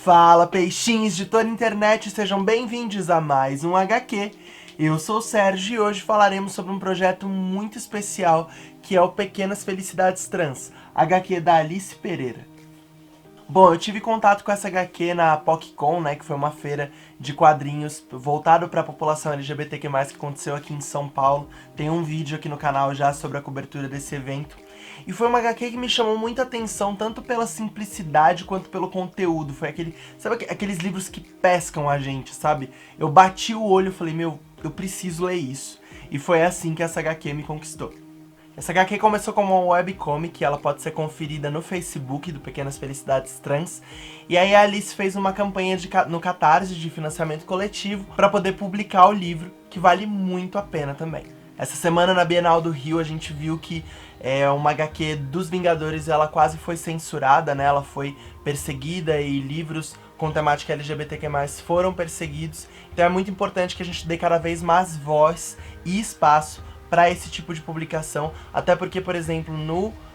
Fala, peixinhos de toda a internet, sejam bem-vindos a mais um HQ. Eu sou o Sérgio e hoje falaremos sobre um projeto muito especial que é o Pequenas Felicidades Trans, HQ da Alice Pereira. Bom, eu tive contato com essa HQ na PocCon, né, que foi uma feira de quadrinhos voltado para a população LGBTQ+, que aconteceu aqui em São Paulo. Tem um vídeo aqui no canal já sobre a cobertura desse evento. E foi uma HQ que me chamou muita atenção, tanto pela simplicidade quanto pelo conteúdo. Foi sabe aqueles livros que pescam a gente, sabe? Eu bati o olho e falei, meu, eu preciso ler isso. E foi assim que essa HQ me conquistou. Essa HQ começou como uma webcomic, ela pode ser conferida no Facebook do Pequenas Felicidades Trans. E aí a Alice fez uma campanha no Catarse de financiamento coletivo para poder publicar o livro, que vale muito a pena também. Essa semana na Bienal do Rio a gente viu que uma HQ dos Vingadores ela quase foi censurada, né? Ela foi perseguida e livros com temática LGBTQ+, foram perseguidos. Então é muito importante que a gente dê cada vez mais voz e espaço para esse tipo de publicação, até porque, por exemplo,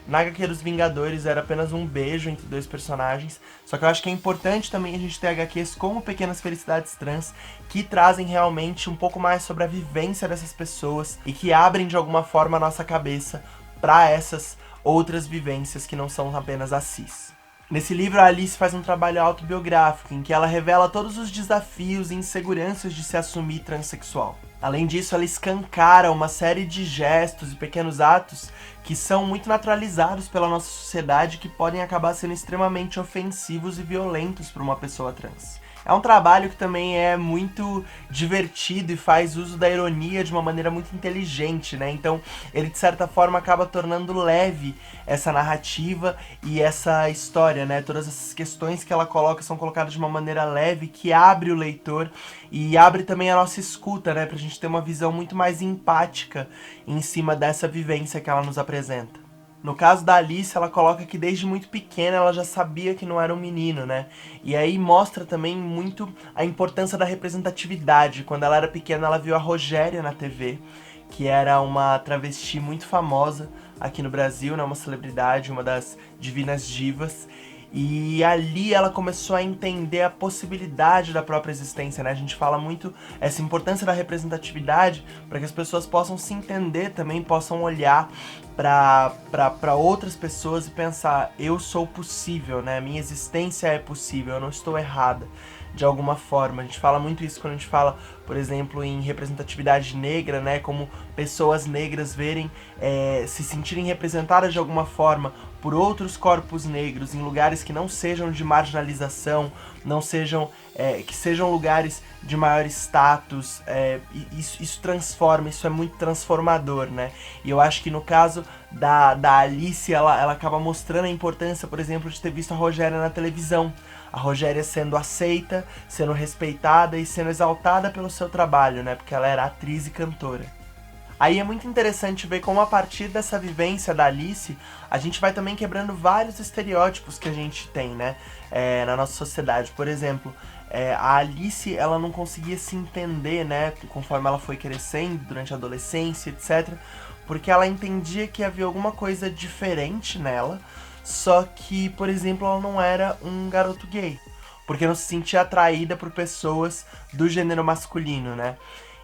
na HQ dos Vingadores era apenas um beijo entre dois personagens, só que eu acho que é importante também a gente ter HQs como Pequenas Felicidades Trans, que trazem realmente um pouco mais sobre a vivência dessas pessoas e que abrem de alguma forma a nossa cabeça para essas outras vivências que não são apenas as cis. Nesse livro, a Alice faz um trabalho autobiográfico, em que ela revela todos os desafios e inseguranças de se assumir transexual. Além disso, ela escancara uma série de gestos e pequenos atos que são muito naturalizados pela nossa sociedade e que podem acabar sendo extremamente ofensivos e violentos para uma pessoa trans. É um trabalho que também é muito divertido e faz uso da ironia de uma maneira muito inteligente, né? Então, ele de certa forma acaba tornando leve essa narrativa e essa história, né? Todas essas questões que ela coloca são colocadas de uma maneira leve que abre o leitor e abre também a nossa escuta, né? Pra gente ter uma visão muito mais empática em cima dessa vivência que ela nos apresenta. No caso da Alice, ela coloca que desde muito pequena ela já sabia que não era um menino, né? E aí mostra também muito a importância da representatividade. Quando ela era pequena, ela viu a Rogéria na TV, que era uma travesti muito famosa aqui no Brasil, né? Uma celebridade, uma das divinas divas. E ali ela começou a entender a possibilidade da própria existência, né? A gente fala muito essa importância da representatividade para que as pessoas possam se entender também, possam olhar para outras pessoas e pensar, eu sou possível, né? Minha existência é possível, eu não estou errada de alguma forma. A gente fala muito isso quando a gente fala, por exemplo, em representatividade negra, né? Como pessoas negras se sentirem representadas de alguma forma por outros corpos negros em lugares que não sejam de marginalização, não sejam, que sejam lugares de maior status. Isso transforma, isso é muito transformador, né? E eu acho que no caso da Alice, ela acaba mostrando a importância, por exemplo, de ter visto a Rogéria na televisão. A Rogéria sendo aceita, sendo respeitada e sendo exaltada pelo seu trabalho, né? Porque ela era atriz e cantora. Aí é muito interessante ver como a partir dessa vivência da Alice, a gente vai também quebrando vários estereótipos que a gente tem, né? Na nossa sociedade. Por exemplo, a Alice, ela não conseguia se entender, né? Conforme ela foi crescendo, durante a adolescência, etc. Porque ela entendia que havia alguma coisa diferente nela, só que, por exemplo, ela não era um garoto gay. Porque não se sentia atraída por pessoas do gênero masculino, né?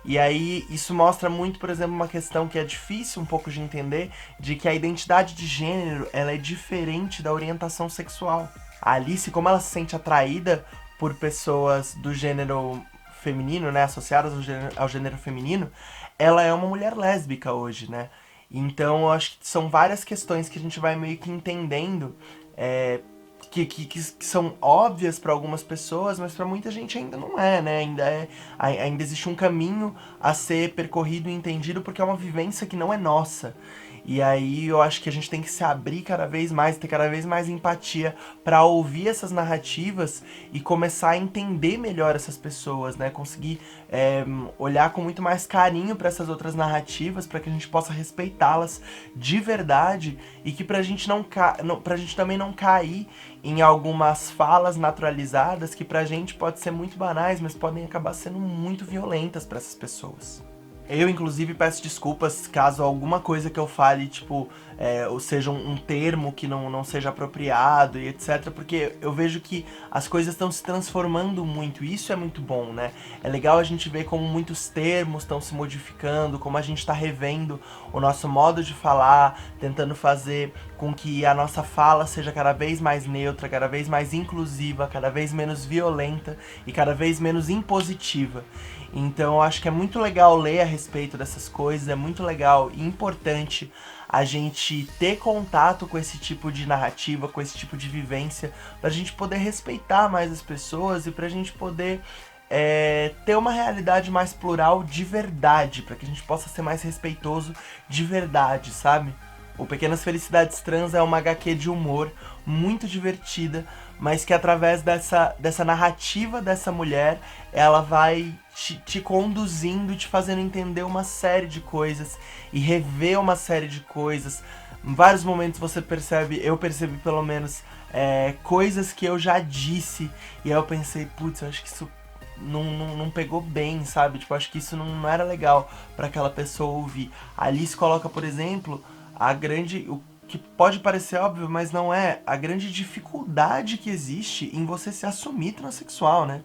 E aí isso mostra muito, por exemplo, uma questão que é difícil um pouco de entender, de que a identidade de gênero ela é diferente da orientação sexual. A Alice, como ela se sente atraída por pessoas do gênero feminino, né, associadas ao gênero feminino, ela é uma mulher lésbica hoje, né? Então eu acho que são várias questões que a gente vai meio que entendendo, que são óbvias para algumas pessoas, mas para muita gente ainda não é, né? Ainda existe um caminho a ser percorrido e entendido porque é uma vivência que não é nossa. E aí eu acho que a gente tem que se abrir cada vez mais, ter cada vez mais empatia para ouvir essas narrativas e começar a entender melhor essas pessoas, né? Conseguir olhar com muito mais carinho para essas outras narrativas, para que a gente possa respeitá-las de verdade e que pra gente também não cair em algumas falas naturalizadas que pra gente pode ser muito banais, mas podem acabar sendo muito violentas para essas pessoas. Eu, inclusive, peço desculpas caso alguma coisa que eu fale, tipo, ou seja, um termo que não seja apropriado e etc, porque eu vejo que as coisas estão se transformando muito, e isso é muito bom, né? É legal a gente ver como muitos termos estão se modificando, como a gente tá revendo o nosso modo de falar, tentando fazer com que a nossa fala seja cada vez mais neutra, cada vez mais inclusiva, cada vez menos violenta e cada vez menos impositiva. Então eu acho que é muito legal ler a respeito dessas coisas, é muito legal e importante a gente ter contato com esse tipo de narrativa, com esse tipo de vivência, pra gente poder respeitar mais as pessoas e pra gente poder ter uma realidade mais plural de verdade, pra que a gente possa ser mais respeitoso de verdade, sabe? O Pequenas Felicidades Trans é uma HQ de humor muito divertida, mas que através dessa narrativa dessa mulher, ela vai te conduzindo, te fazendo entender uma série de coisas e rever uma série de coisas. Em vários momentos você percebe, eu percebi pelo menos, coisas que eu já disse, e aí eu pensei, putz, eu acho que isso não pegou bem, sabe? Tipo, acho que isso não era legal pra aquela pessoa ouvir. A Alice coloca, por exemplo, o que pode parecer óbvio, mas não é, a grande dificuldade que existe em você se assumir transexual, né?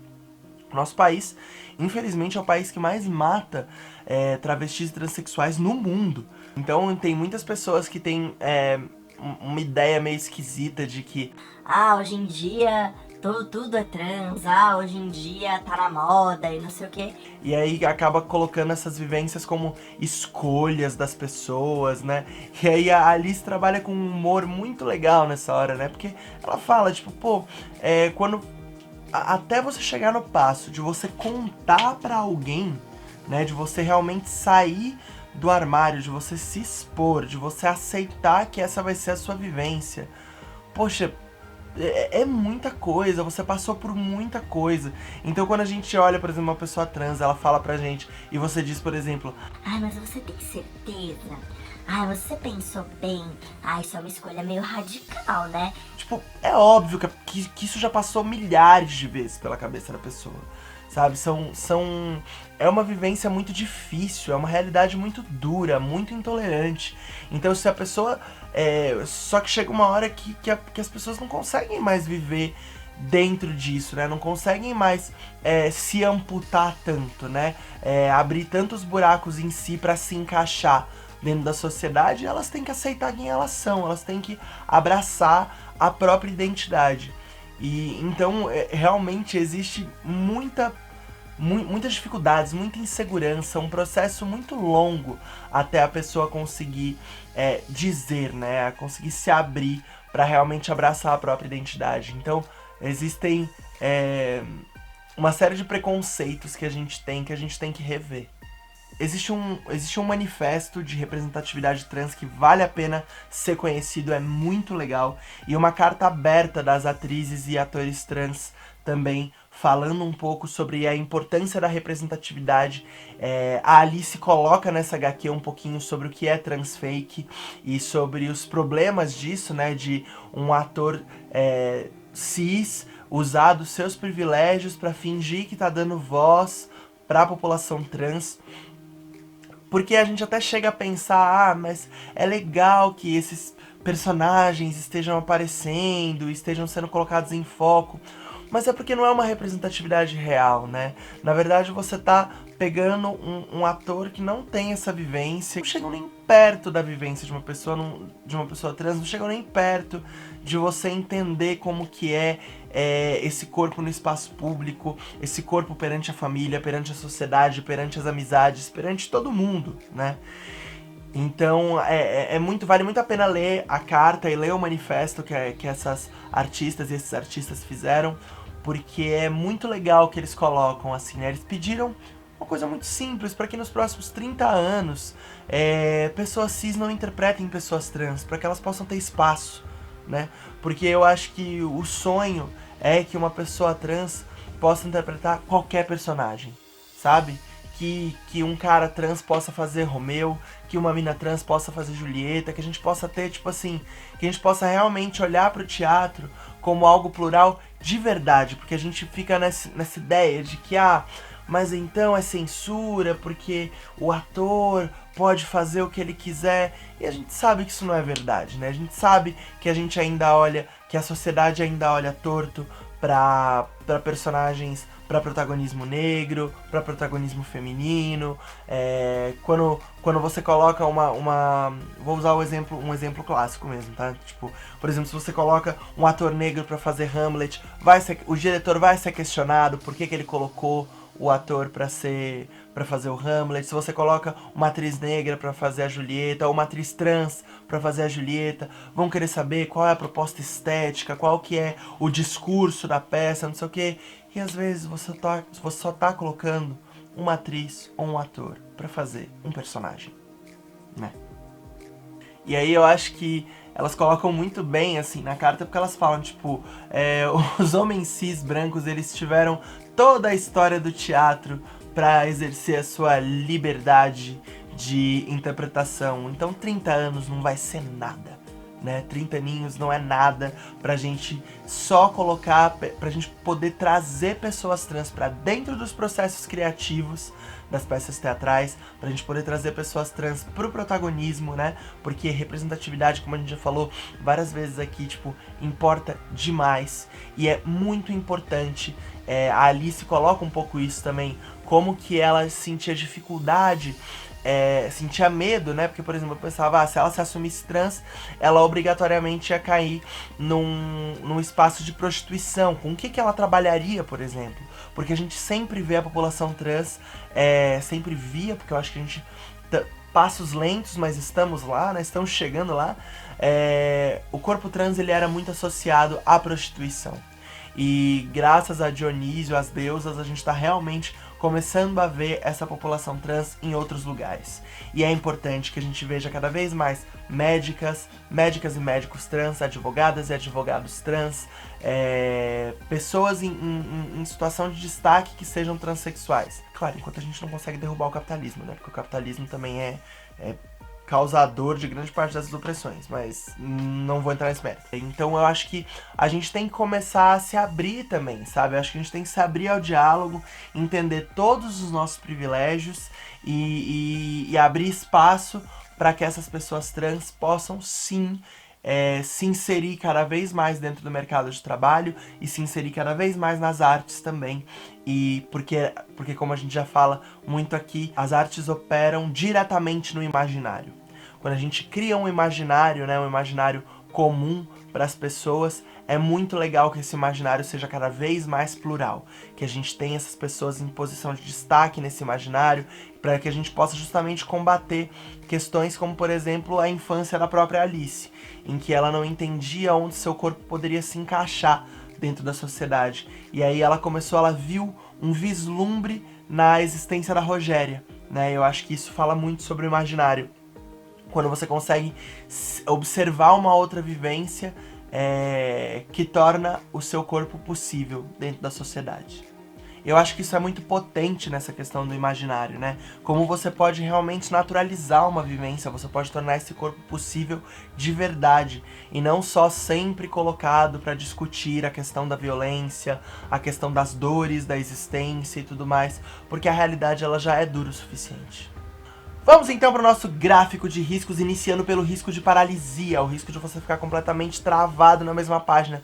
Nosso país, infelizmente, é o país que mais mata travestis e transexuais no mundo. Então tem muitas pessoas que têm uma ideia meio esquisita de que hoje em dia tudo é trans, hoje em dia tá na moda e não sei o quê. E aí acaba colocando essas vivências como escolhas das pessoas, né? E aí a Alice trabalha com um humor muito legal nessa hora, né? Porque ela fala, tipo, pô, quando até você chegar no passo de você contar pra alguém, né, de você realmente sair do armário, de você se expor, de você aceitar que essa vai ser a sua vivência. Poxa, é muita coisa, você passou por muita coisa. Então quando a gente olha, por exemplo, uma pessoa trans, ela fala pra gente, e você diz, por exemplo, mas você tem certeza? Você pensou bem? Isso é uma escolha meio radical, né? tipo, é óbvio que isso já passou milhares de vezes pela cabeça da pessoa, sabe? É uma vivência muito difícil, é uma realidade muito dura, muito intolerante. Então se a pessoa... só que chega uma hora que as pessoas não conseguem mais viver dentro disso, né? Não conseguem mais se amputar tanto, né? Abrir tantos buracos em si pra se encaixar dentro da sociedade, elas têm que aceitar quem elas são, elas têm que abraçar a própria identidade. E então realmente existe muitas dificuldades, muita insegurança, um processo muito longo até a pessoa conseguir dizer, né, conseguir se abrir para realmente abraçar a própria identidade. Então existem uma série de preconceitos que a gente tem que rever. Existe um manifesto de representatividade trans que vale a pena ser conhecido, é muito legal. E uma carta aberta das atrizes e atores trans também, falando um pouco sobre a importância da representatividade. A Alice coloca nessa HQ um pouquinho sobre o que é transfake e sobre os problemas disso, né, de um ator cis usar dos seus privilégios para fingir que tá dando voz para a população trans. Porque a gente até chega a pensar, mas é legal que esses personagens estejam aparecendo, estejam sendo colocados em foco. Mas é porque não é uma representatividade real, né? Na verdade você tá pegando um ator que não tem essa vivência, não chegam nem perto da vivência de uma pessoa trans, não chegam nem perto de você entender como que é esse corpo no espaço público, esse corpo perante a família, perante a sociedade, perante as amizades, perante todo mundo, né? Então vale muito a pena ler a carta e ler o manifesto que essas artistas e esses artistas fizeram, porque é muito legal o que eles colocam, assim, né? Eles pediram uma coisa muito simples, para que nos próximos 30 anos pessoas cis não interpretem pessoas trans, para que elas possam ter espaço, né? Porque eu acho que o sonho é que uma pessoa trans possa interpretar qualquer personagem, sabe? Que um cara trans possa fazer Romeu, que uma mina trans possa fazer Julieta, que a gente possa ter, tipo assim, que a gente possa realmente olhar pro teatro como algo plural de verdade, porque a gente fica nessa ideia de que, mas então é censura porque o ator pode fazer o que ele quiser. E a gente sabe que isso não é verdade, né? A gente sabe que a gente ainda olha, que a sociedade ainda olha torto pra personagens, pra protagonismo negro, pra protagonismo feminino. Quando você coloca vou usar um exemplo clássico mesmo, tá? Tipo, por exemplo, se você coloca um ator negro pra fazer Hamlet, o diretor vai ser questionado por que ele colocou o ator pra fazer o Hamlet. Se você coloca uma atriz negra pra fazer a Julieta, ou uma atriz trans pra fazer a Julieta, vão querer saber qual é a proposta estética, qual que é o discurso da peça, não sei o que. E às vezes você só tá colocando uma atriz ou um ator pra fazer um personagem, né? E aí eu acho que elas colocam muito bem, assim, na carta, porque elas falam, tipo, os homens cis brancos, eles tiveram toda a história do teatro pra exercer a sua liberdade de interpretação. Então 30 anos não vai ser nada, né? 30 aninhos não é nada pra gente só colocar, pra gente poder trazer pessoas trans pra dentro dos processos criativos das peças teatrais, pra gente poder trazer pessoas trans pro protagonismo, né? Porque representatividade, como a gente já falou várias vezes aqui, tipo, importa demais. E é muito importante, a Alice coloca um pouco isso também, como que ela sentia dificuldade, sentia medo, né? Porque, por exemplo, eu pensava, se ela se assumisse trans, ela obrigatoriamente ia cair num espaço de prostituição. Com o que ela trabalharia, por exemplo? Porque a gente sempre vê a população trans, sempre via, porque eu acho que a gente passos lentos, mas estamos lá, né? Estamos chegando lá. O corpo trans, ele era muito associado à prostituição. E graças a Dionísio, as deusas, a gente tá realmente começando a ver essa população trans em outros lugares. E é importante que a gente veja cada vez mais médicas e médicos trans, advogadas e advogados trans, pessoas em situação de destaque que sejam transexuais. Claro, enquanto a gente não consegue derrubar o capitalismo, né? Porque o capitalismo também é causador de grande parte dessas opressões, mas não vou entrar nesse mérito. Então eu acho que a gente tem que começar a se abrir também, sabe? Eu acho que a gente tem que se abrir ao diálogo, entender todos os nossos privilégios e abrir espaço para que essas pessoas trans possam sim se inserir cada vez mais dentro do mercado de trabalho e se inserir cada vez mais nas artes também. E porque como a gente já fala muito aqui, as artes operam diretamente no imaginário. Quando a gente cria um imaginário, né, um imaginário comum para as pessoas, é muito legal que esse imaginário seja cada vez mais plural, que a gente tenha essas pessoas em posição de destaque nesse imaginário, para que a gente possa justamente combater questões como, por exemplo, a infância da própria Alice, em que ela não entendia onde seu corpo poderia se encaixar dentro da sociedade. E aí ela viu um vislumbre na existência da Rogéria, né? Eu acho que isso fala muito sobre o imaginário. Quando você consegue observar uma outra vivência que torna o seu corpo possível dentro da sociedade. Eu acho que isso é muito potente nessa questão do imaginário, né? Como você pode realmente naturalizar uma vivência, você pode tornar esse corpo possível de verdade, e não só sempre colocado para discutir a questão da violência, a questão das dores da existência e tudo mais, porque a realidade ela já é dura o suficiente. Vamos então para o nosso gráfico de riscos, iniciando pelo risco de paralisia, o risco de você ficar completamente travado na mesma página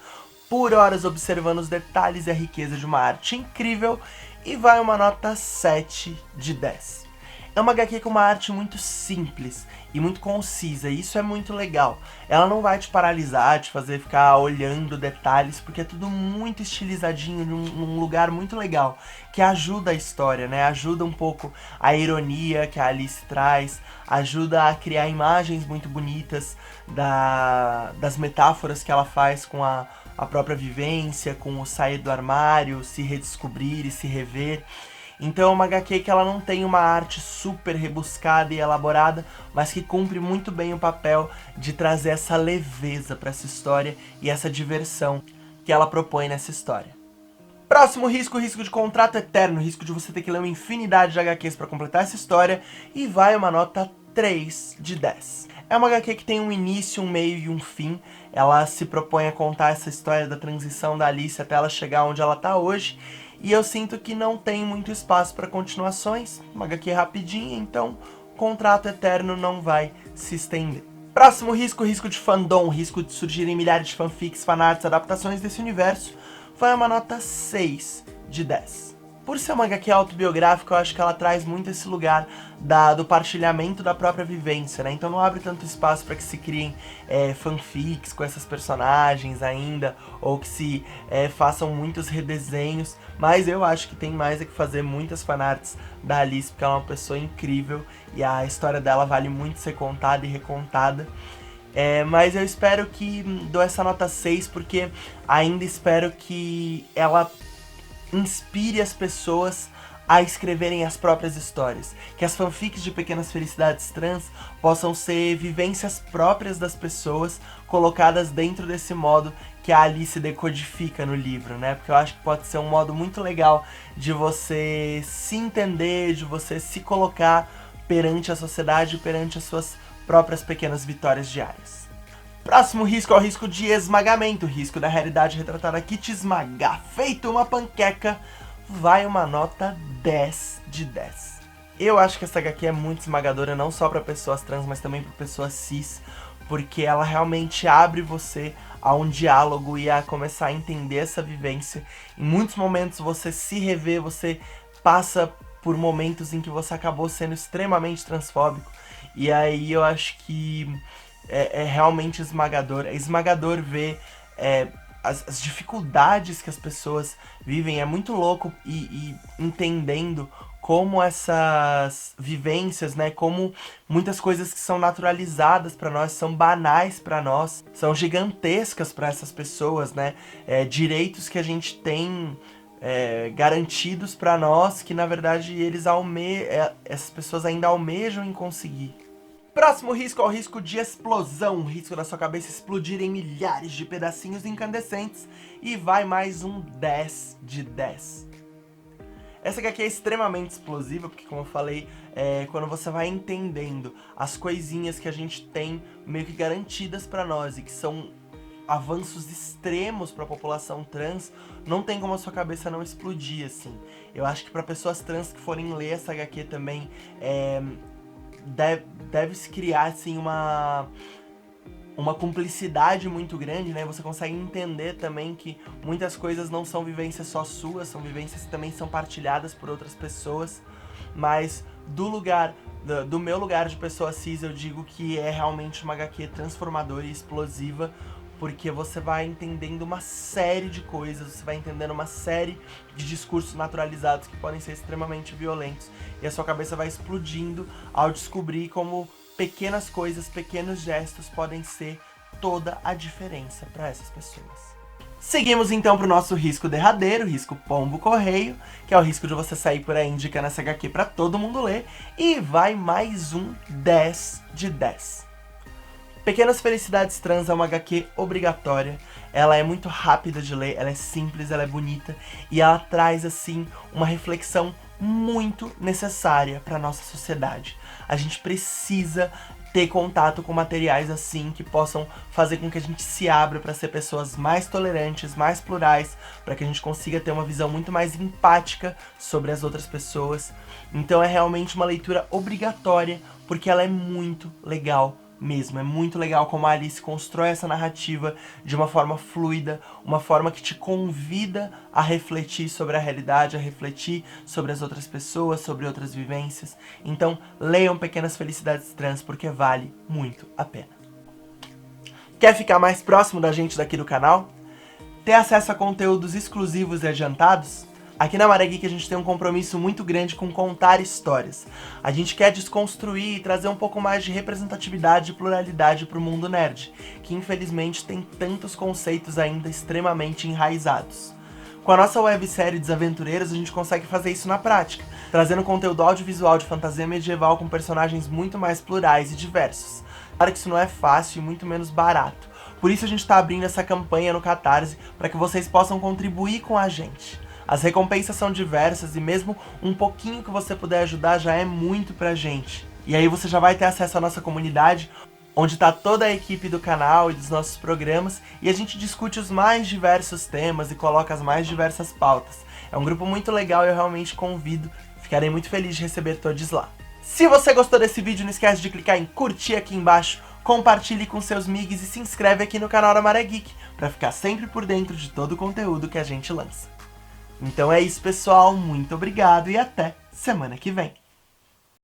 por horas observando os detalhes e a riqueza de uma arte incrível, e vai uma nota 7 de 10. É uma HQ com uma arte muito simples e muito concisa, e isso é muito legal. Ela não vai te paralisar, te fazer ficar olhando detalhes, porque é tudo muito estilizadinho, num lugar muito legal, que ajuda a história, né? Ajuda um pouco a ironia que a Alice traz, ajuda a criar imagens muito bonitas das metáforas que ela faz com a própria vivência, com o sair do armário, se redescobrir e se rever. Então é uma HQ que ela não tem uma arte super rebuscada e elaborada, mas que cumpre muito bem o papel de trazer essa leveza para essa história e essa diversão que ela propõe nessa história. Próximo risco, o risco de contrato eterno, o risco de você ter que ler uma infinidade de HQs para completar essa história, e vai uma nota 3 de 10. É uma HQ que tem um início, um meio e um fim. Ela se propõe a contar essa história da transição da Alice até ela chegar onde ela tá hoje. e eu sinto que não tem muito espaço para continuações. Uma HQ rapidinha, então o contrato eterno não vai se estender. Próximo risco, risco de fandom, risco de surgirem milhares de fanfics, fanarts, adaptações desse universo, foi uma nota 6 de 10. Por ser uma HQ autobiográfica, eu acho que ela traz muito esse lugar do partilhamento da própria vivência, né? Então não abre tanto espaço para que se criem fanfics com essas personagens ainda, ou que se façam muitos redesenhos, mas eu acho que tem mais é que fazer muitas fanarts da Alice, porque ela é uma pessoa incrível, e a história dela vale muito ser contada e recontada. Mas eu espero que dou essa nota 6, porque ainda espero que ela inspire as pessoas a escreverem as próprias histórias. Que as fanfics de Pequenas Felicidades Trans possam ser vivências próprias das pessoas, colocadas dentro desse modo que a Alice decodifica no livro, né? Porque eu acho que pode ser um modo muito legal de você se entender, de você se colocar perante a sociedade, perante as suas próprias pequenas vitórias diárias. Próximo risco é o risco de esmagamento, o risco da realidade retratada aqui te esmagar. Feito uma panqueca, vai uma nota 10 de 10. Eu acho que essa HQ é muito esmagadora, não só para pessoas trans, mas também para pessoas cis, porque ela realmente abre você a um diálogo e a começar a entender essa vivência. Em muitos momentos você se revê, você passa por momentos em que você acabou sendo extremamente transfóbico, e aí eu acho que é realmente esmagador. É esmagador ver as dificuldades que as pessoas vivem. É muito louco e entendendo como essas vivências, né, como muitas coisas que são naturalizadas pra nós, são banais pra nós, são gigantescas pra essas pessoas, né, direitos que a gente tem garantidos pra nós, que na verdade essas pessoas ainda almejam em conseguir. Próximo risco é o risco de explosão, o risco da sua cabeça explodir em milhares de pedacinhos incandescentes, e vai mais um 10 de 10. Essa aqui é extremamente explosiva, porque como eu falei, quando você vai entendendo as coisinhas que a gente tem meio que garantidas pra nós e que são avanços extremos pra população trans, não tem como a sua cabeça não explodir, assim. Eu acho que pra pessoas trans que forem ler essa HQ também, deve se criar assim uma cumplicidade muito grande, né? Você consegue entender também que muitas coisas não são vivências só suas, são vivências que também são partilhadas por outras pessoas, mas do meu lugar de pessoa cis, eu digo que é realmente uma HQ transformadora e explosiva, porque você vai entendendo uma série de coisas, você vai entendendo uma série de discursos naturalizados que podem ser extremamente violentos, e a sua cabeça vai explodindo ao descobrir como pequenas coisas, pequenos gestos podem ser toda a diferença para essas pessoas. Seguimos então para o nosso risco derradeiro, o risco pombo correio, que é o risco de você sair por aí indicando essa HQ para todo mundo ler, e vai mais um 10 de 10. Pequenas Felicidades Trans é uma HQ obrigatória, ela é muito rápida de ler, ela é simples, ela é bonita, e ela traz, assim, uma reflexão muito necessária para nossa sociedade. A gente precisa ter contato com materiais assim, que possam fazer com que a gente se abra para ser pessoas mais tolerantes, mais plurais, para que a gente consiga ter uma visão muito mais empática sobre as outras pessoas. Então é realmente uma leitura obrigatória, porque ela é muito legal mesmo. É muito legal como a Alice constrói essa narrativa de uma forma fluida, uma forma que te convida a refletir sobre a realidade, a refletir sobre as outras pessoas, sobre outras vivências. Então, leiam Pequenas Felicidades Trans, porque vale muito a pena. Quer ficar mais próximo da gente daqui do canal? Ter acesso a conteúdos exclusivos e adiantados? Aqui na Maré Geek a gente tem um compromisso muito grande com contar histórias. A gente quer desconstruir e trazer um pouco mais de representatividade e pluralidade para o mundo nerd, que infelizmente tem tantos conceitos ainda extremamente enraizados. Com a nossa websérie Desaventureiros a gente consegue fazer isso na prática, trazendo conteúdo audiovisual de fantasia medieval com personagens muito mais plurais e diversos. Claro que isso não é fácil e muito menos barato. Por isso a gente está abrindo essa campanha no Catarse para que vocês possam contribuir com a gente. As recompensas são diversas e mesmo um pouquinho que você puder ajudar já é muito pra gente. E aí você já vai ter acesso à nossa comunidade, onde tá toda a equipe do canal e dos nossos programas, e a gente discute os mais diversos temas e coloca as mais diversas pautas. É um grupo muito legal e eu realmente convido. Ficarei muito feliz de receber todos lá. Se você gostou desse vídeo, não esquece de clicar em curtir aqui embaixo, compartilhe com seus migs e se inscreve aqui no canal da Maré Geek, pra ficar sempre por dentro de todo o conteúdo que a gente lança. Então é isso, pessoal, muito obrigado e até semana que vem.